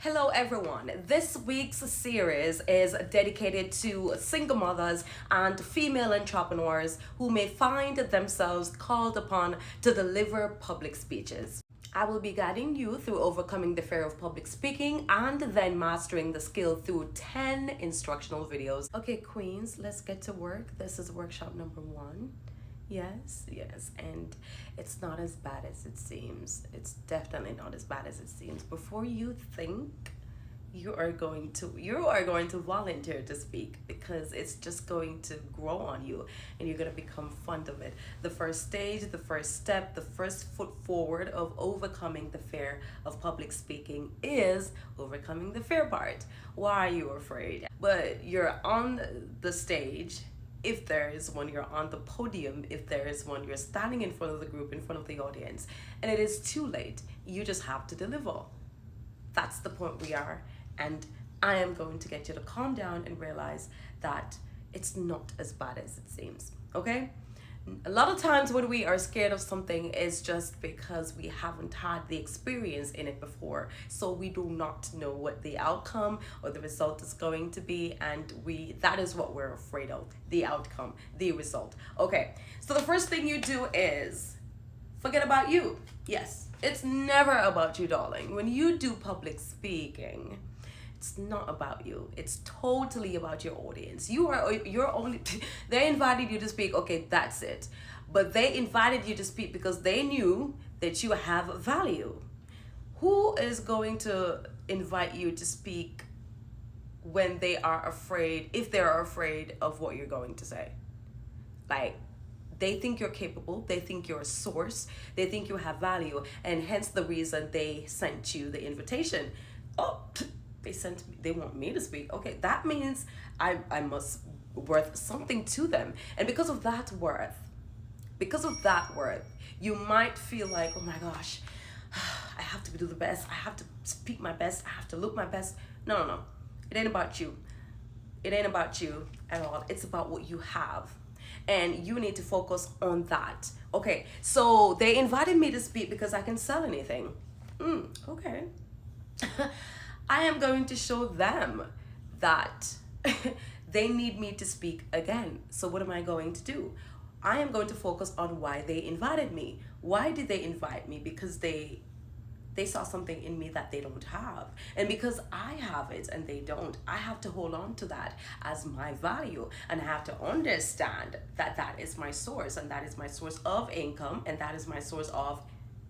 Hello everyone. This week's series is dedicated to single mothers and female entrepreneurs who may find themselves called upon to deliver public speeches. I will be guiding you through overcoming the fear of public speaking and then mastering the skill through 10 instructional videos. Okay, queens, let's get to work. This is workshop number 1. Yes, and it's not as bad as it seems. It's definitely not as bad as it seems. Before you think you are going to volunteer to speak, because it's just going to grow on you and you're going to become fond of it. The first stage, the first step, the first foot forward of overcoming the fear of public speaking is overcoming the fear part. Why are you afraid? But you're on the stage, if there is one, you're on the podium, if there is one, you're standing in front of the group, in front of the audience, and it is too late. You just have to deliver. That's the point we are. And I am going to get you to calm down and realize that it's not as bad as it seems, okay? A lot of times when we are scared of something is just because we haven't had the experience in it before. So we do not know what the outcome or the result is going to be, and that is what we're afraid of, the outcome, the result. Okay, so the first thing you do is forget about you. Yes, it's never about you, darling. When you do public speaking, it's not about you. It's totally about your audience. You're only they invited you to speak. Okay, that's it. But they invited you to speak because they knew that you have value. Who is going to invite you to speak when they are afraid, if they're afraid of what you're going to say? Like, they think you're capable, they think you're a source, they think you have value, and hence the reason they sent you the invitation. Oh, they want me to speak. Okay, that means I must worth something to them. And because of that worth, you might feel like, oh my gosh, I have to do the best, I have to speak my best, I have to look my best. No. It ain't about you. It ain't about you at all. It's about what you have. And you need to focus on that. Okay, so they invited me to speak because I can sell anything. Okay. I am going to show them that they need me to speak again. So what am I going to do? I am going to focus on why they invited me. Why did they invite me? Because they saw something in me that they don't have. And because I have it and they don't, I have to hold on to that as my value. And I have to understand that that is my source, and that is my source of income, and that is my source of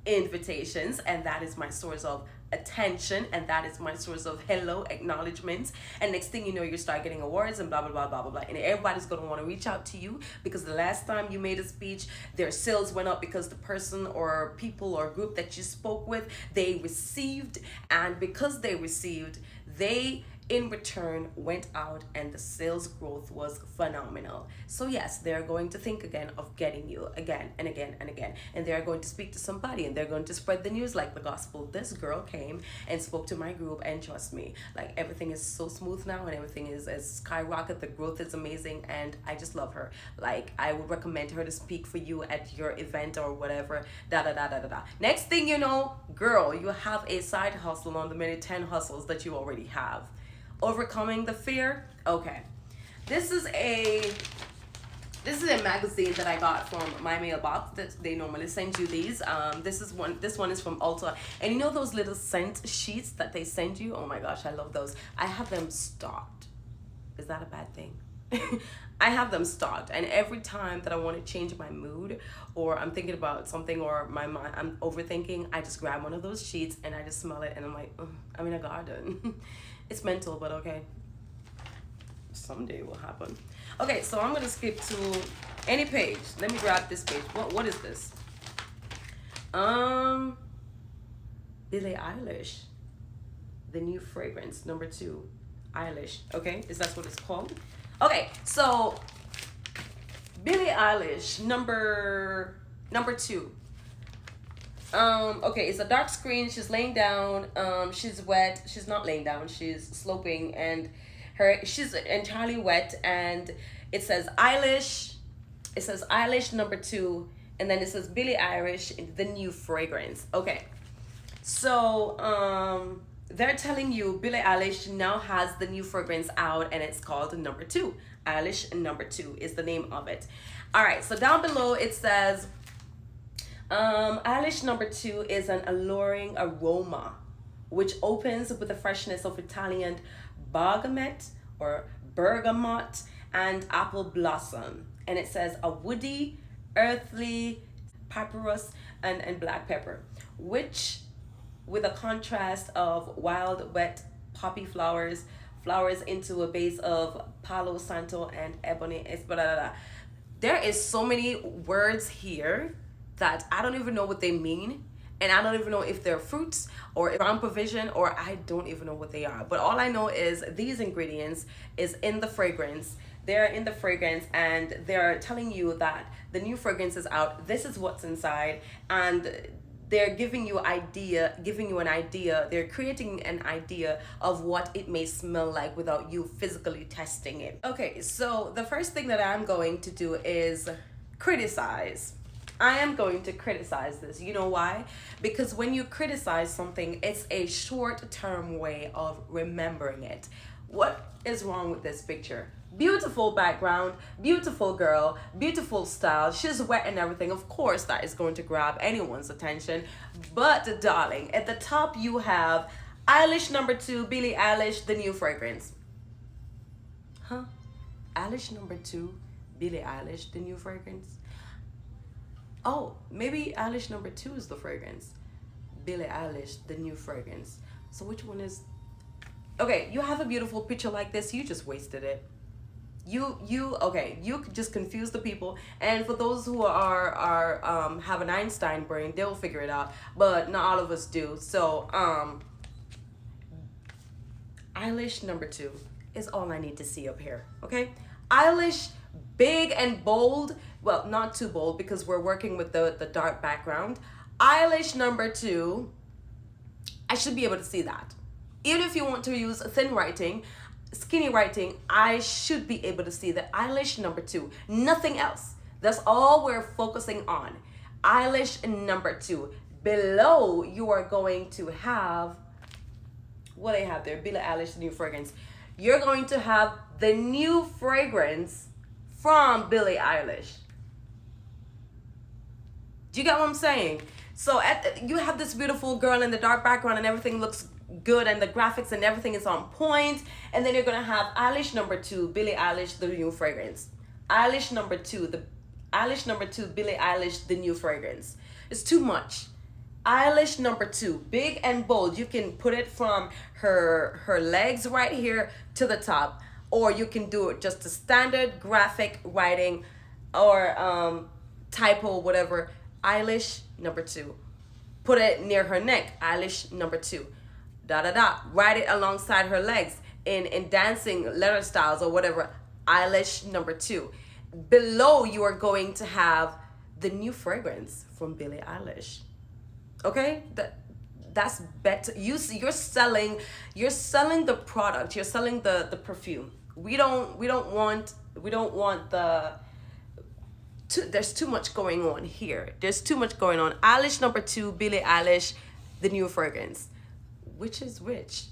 invitations, and that is my source of attention, and that is my source of hello acknowledgements. And next thing you know, you start getting awards and blah blah blah blah blah blah, and everybody's going to want to reach out to you because the last time you made a speech, their sales went up because the person or people or group that you spoke with, they received, and because they received, they in return went out and the sales growth was phenomenal. So yes, they're going to think again of getting you again and again and again, and they're going to speak to somebody and they're going to spread the news like the gospel. This girl came and spoke to my group, and trust me, like, everything is so smooth now and everything is skyrocket. The growth is amazing and I just love her. Like, I would recommend her to speak for you at your event or whatever. Next thing you know, girl, you have a side hustle on the many 10 hustles that you already have. Overcoming the fear. Okay, this is a magazine that I got from my mailbox. That they normally send you these. This one is from Ulta, and you know those little scent sheets that they send you? Oh my gosh, I love those. I have them stocked. Is that a bad thing? I have them stocked, and every time that I want to change my mood, or I'm thinking about something, or my mind, I'm overthinking, I just grab one of those sheets and I just smell it, and I'm like, I'm in a garden. It's mental, but okay. Someday it will happen. Okay, so I'm gonna skip to any page. Let me grab this page. What is this? Billie Eilish, the new fragrance, number 2, Eilish. Okay, is that what it's called? Okay, so Billie Eilish, number 2. Okay, it's a dark screen. She's laying down. She's wet. She's not laying down. She's sloping, and she's entirely wet. And it says Eilish. It says Eilish number 2, and then it says Billie Eilish, the new fragrance. Okay, so they're telling you Billie Eilish now has the new fragrance out and it's called Number Two. Eilish Number Two is the name of it. All right, so down below it says Eilish Number Two is an alluring aroma which opens with the freshness of Italian bergamot or bergamot and apple blossom. And it says a woody, earthly, papyrus, and black pepper, which with a contrast of wild, wet poppy flowers into a base of Palo Santo and Ebony Esmeralda. There is so many words here that I don't even know what they mean. And I don't even know if they're fruits or ground provision, or I don't even know what they are. But all I know is these ingredients is in the fragrance. They're in the fragrance and they're telling you that the new fragrance is out. This is what's inside, and they're giving you an idea. They're creating an idea of what it may smell like without you physically testing it. Okay, so the first thing that I'm going to do is criticize. I am going to criticize this. You know why? Because when you criticize something, it's a short-term way of remembering it. What is wrong with this picture? Beautiful background, beautiful girl, beautiful style. She's wet and everything. Of course, that is going to grab anyone's attention. But darling, at the top you have Eilish Number Two, Billie Eilish, the new fragrance. Huh? Eilish Number Two, Billie Eilish, the new fragrance? Oh, maybe Eilish Number Two is the fragrance. Billie Eilish, the new fragrance. So which one is... Okay, you have a beautiful picture like this, you just wasted it. You just confuse the people. And for those who are have an Einstein brain, they'll figure it out. But not all of us do. So, Eilish Number Two is all I need to see up here, okay? Eilish, big and bold. Well, not too bold because we're working with the dark background. Eilish Number Two, I should be able to see that. Even if you want to use thin writing, skinny writing, I should be able to see the Eilish Number Two. Nothing else. That's all we're focusing on. Eilish Number Two. Below, you are going to have, what do they have there? Billie Eilish, the new fragrance. You're going to have the new fragrance from Billie Eilish. Do you get what I'm saying? So you have this beautiful girl in the dark background and everything looks good and the graphics and everything is on point. And then you're going to have Eilish Number Two, Billie Eilish, the new fragrance. Eilish Number Two, Billie Eilish, the new fragrance. It's too much. Eilish Number Two, big and bold. You can put it from her legs right here to the top. Or you can do it just a standard graphic writing or typo, whatever. Eilish Number Two. Put it near her neck. Eilish Number Two. Write it alongside her legs in dancing letter styles or whatever. Eilish Number Two. Below you are going to have the new fragrance from Billie Eilish. Okay? That's better. You're selling the product. You're selling the perfume. We don't want there's too much going on here. There's too much going on. Eilish Number Two, Billie Eilish, the new fragrance. Which is which?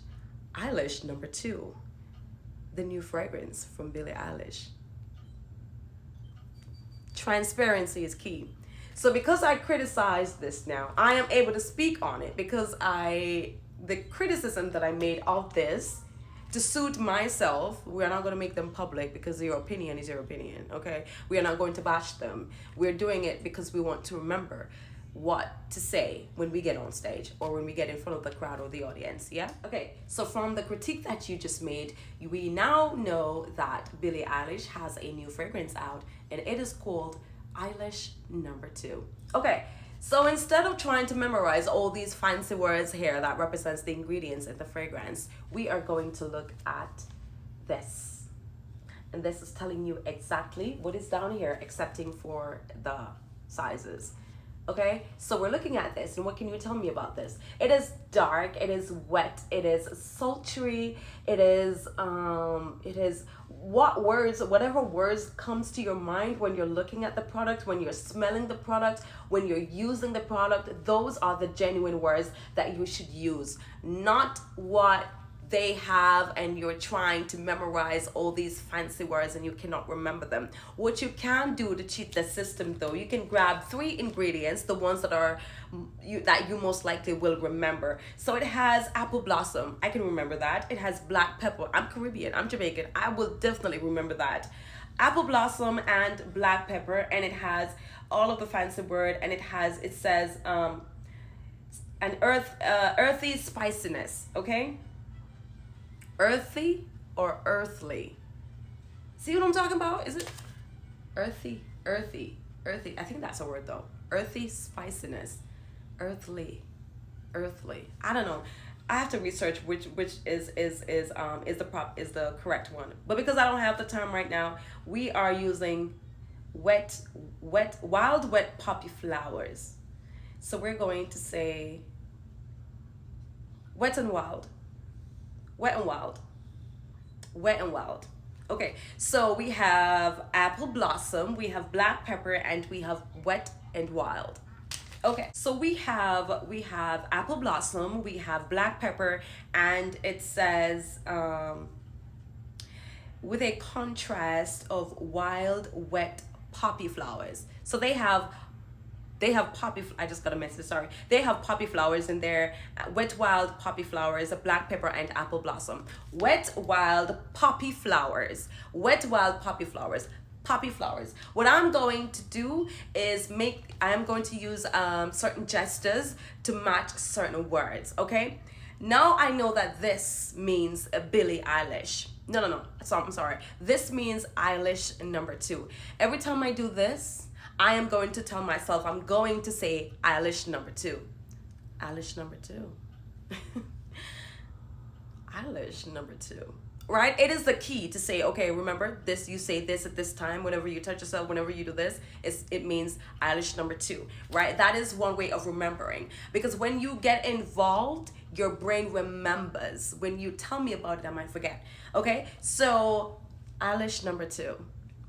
Eilish Number Two, the new fragrance from Billie Eilish. Transparency is key. So because I criticize this now, I am able to speak on it because the criticism that I made of this to suit myself, we are not going to make them public because your opinion is your opinion, okay? We are not going to bash them. We're doing it because we want to remember what to say when we get on stage or when we get in front of the crowd or the audience, yeah? Okay, so from the critique that you just made, we now know that Billie Eilish has a new fragrance out and it is called Eilish Number Two. Okay, so instead of trying to memorize all these fancy words here that represents the ingredients in the fragrance, we are going to look at this. And this is telling you exactly what is down here, excepting for the sizes. Okay, so we're looking at this, and what can you tell me about this? It is dark, it is wet, it is sultry, it is whatever words comes to your mind when you're looking at the product, when you're smelling the product, when you're using the product, those are the genuine words that you should use, not what they have and you're trying to memorize all these fancy words and you cannot remember them. What you can do to cheat the system though, you can grab 3 ingredients, the ones that are that you most likely will remember. So it has apple blossom, I can remember that. It has black pepper, I'm Caribbean, I'm Jamaican, I will definitely remember that. Apple blossom and black pepper, and it has all of the fancy word, and it says an earthy spiciness, okay? Earthy or earthly? See what I'm talking about? Is it earthy? Earthy. I think that's a word though. Earthy spiciness. Earthly. I don't know. I have to research which is the correct one. But because I don't have the time right now, we are using wild wet poppy flowers. So we're going to say wet and wild. Wet and wild. Okay, so we have apple blossom, we have black pepper, and we have wet and wild. Okay, so we have apple blossom, we have black pepper, and it says with a contrast of wild wet poppy flowers. So they have poppy, I just got a message, sorry. They have poppy flowers in there, wet wild poppy flowers, black pepper, and apple blossom. Wet wild poppy flowers. Poppy flowers. What I'm going to do is I'm going to use certain gestures to match certain words, okay? Now I know that this means Billie Eilish. No, so I'm sorry. This means Eilish number 2. Every time I do this, I am going to tell myself, I'm going to say Eilish number 2. Eilish number 2. Eilish number 2. Right? It is the key to say, okay, remember this, you say this at this time, whenever you touch yourself, whenever you do this, it means Eilish number 2, right? That is one way of remembering. Because when you get involved, your brain remembers. When you tell me about it, I might forget. Okay? So, Eilish number 2.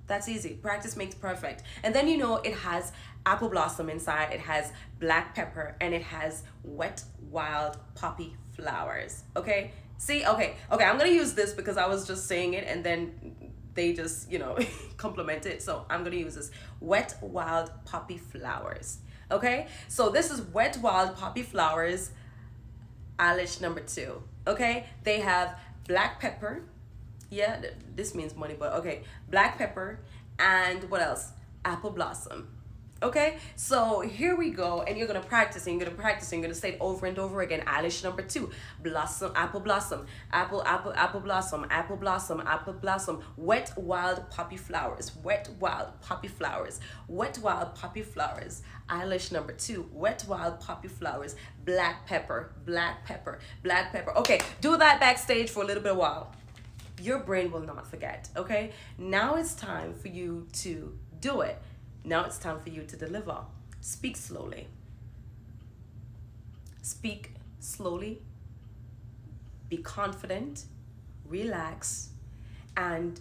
That's easy. Practice makes perfect. And then it has apple blossom inside, it has black pepper, and it has wet wild poppy flowers. Okay? See? Okay, I'm gonna use this because I was just saying it and then they just, compliment it. So I'm gonna use this. Wet wild poppy flowers. Okay? So this is wet wild poppy flowers, Eilish number 2. Okay? They have black pepper. Yeah, this means money, but okay. Black pepper, and what else? Apple blossom. Okay, so here we go, and you're gonna practice, and you're gonna say it over and over again. Eilish number 2, blossom, apple blossom, apple blossom, apple blossom, apple blossom, wet wild poppy flowers, wet wild poppy flowers, wet wild poppy flowers. Eilish number 2, wet wild poppy flowers, black pepper. Okay, do that backstage for a little bit of while. Your brain will not forget, okay? Now it's time for you to do it. Now it's time for you to deliver. Speak slowly. Speak slowly. Be confident. Relax. And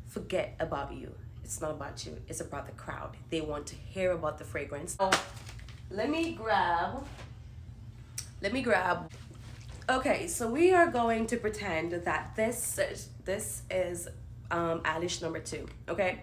forget about you. It's not about you. It's about the crowd. They want to hear about the fragrance. So let me grab. Okay, so we are going to pretend that this is Eilish number 2, okay?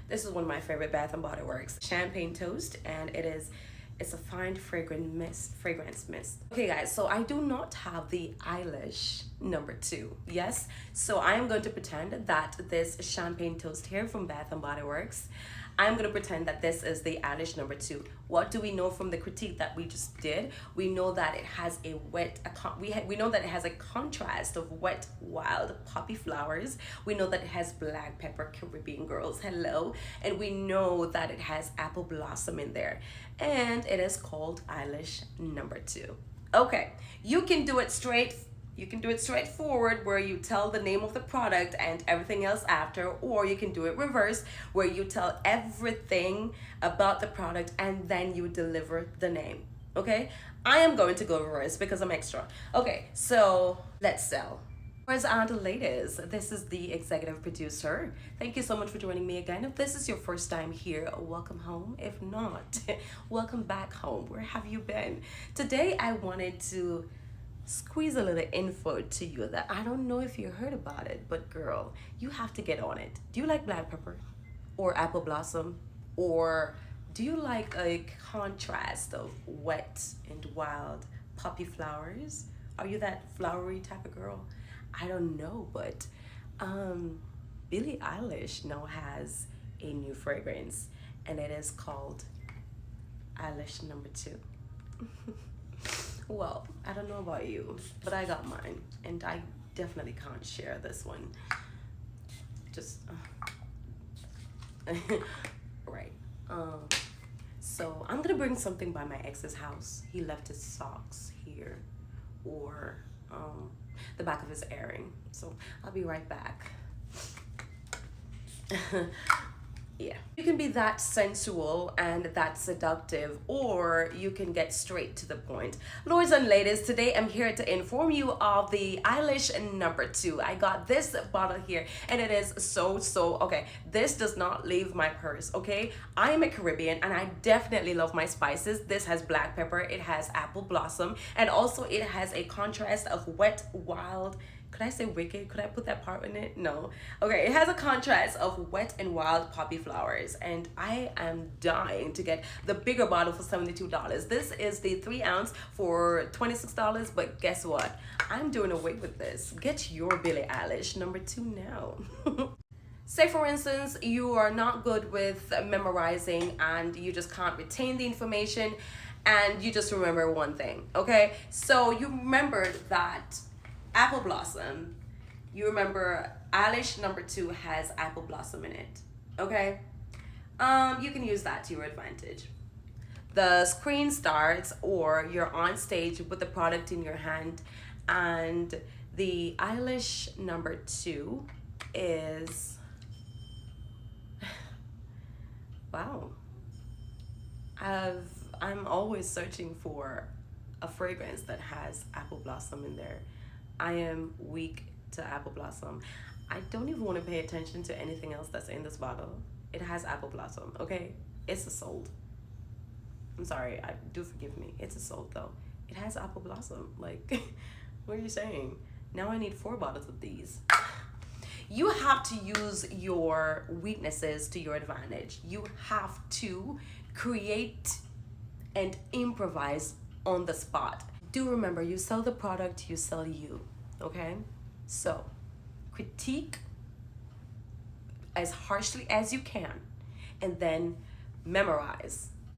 This is one of my favorite Bath and Body Works champagne toast, and it's a fine fragrance mist. Okay guys, so I do not have the Eilish number 2, yes? So I am going to pretend that this champagne toast here from Bath and Body Works, I'm going to pretend that this is the Eilish number 2. What do we know from the critique that we just did? We know that it has we know that it has a contrast of wet wild poppy flowers. We know that it has black pepper, Caribbean girls, hello. And we know that it has apple blossom in there. And it is called Eilish number 2. Okay, you can do it straightforward where you tell the name of the product and everything else after, or you can do it reverse where you tell everything about the product and then you deliver the name. Okay, I am going to go reverse because I'm extra. Okay, so let's sell. And ladies, this is the executive producer. Thank you so much for joining me again. If this is your first time here, welcome home. If not, welcome back home. Where have you been? Today, I wanted to squeeze a little info to you that I don't know if you heard about it, but girl, you have to get on it. Do you like black pepper or apple blossom? Or do you like a contrast of wet and wild poppy flowers? Are you that flowery type of girl? I don't know, but Billie Eilish now has a new fragrance, and it is called Eilish Number Two. Well, I don't know about you, but I got mine, and I definitely can't share this one. Just right. So I'm gonna bring something by my ex's house. He left his socks here, or the back of his airing. So I'll be right back. Yeah. You can be that sensual and that seductive, or you can get straight to the point. Lords and ladies, today I'm here to inform you of the Eilish Number Two. I got this bottle here, and it is so, okay, this does not leave my purse, okay? I am a Caribbean, and I definitely love my spices. This has black pepper, it has apple blossom, and also it has a contrast of wet, wild, could I say wicked? Could I put that part in it? No. Okay, it has a contrast of wet and wild poppy flowers, and I am dying to get the bigger bottle for $72. This is the 3 ounce for $26, but guess what? I'm doing away with this. Get your Billie Eilish Number Two now. Say for instance, you are not good with memorizing and you just can't retain the information, and you just remember one thing, okay? So you remembered that apple blossom, you remember Eilish Number Two has apple blossom in it, okay? You can use that to your advantage. The screen starts, or you're on stage with the product in your hand, and the Eilish Number Two is, wow. I'm always searching for a fragrance that has apple blossom in there. I am weak to apple blossom. I don't even want to pay attention to anything else that's in this bottle. It has apple blossom, okay? It's a sold. I'm sorry, do forgive me. It's a sold though. It has apple blossom. Like, what are you saying? Now I need 4 bottles of these. You have to use your weaknesses to your advantage. You have to create and improvise on the spot. Do remember, you sell the product, you sell you, okay? So critique as harshly as you can, and then memorize.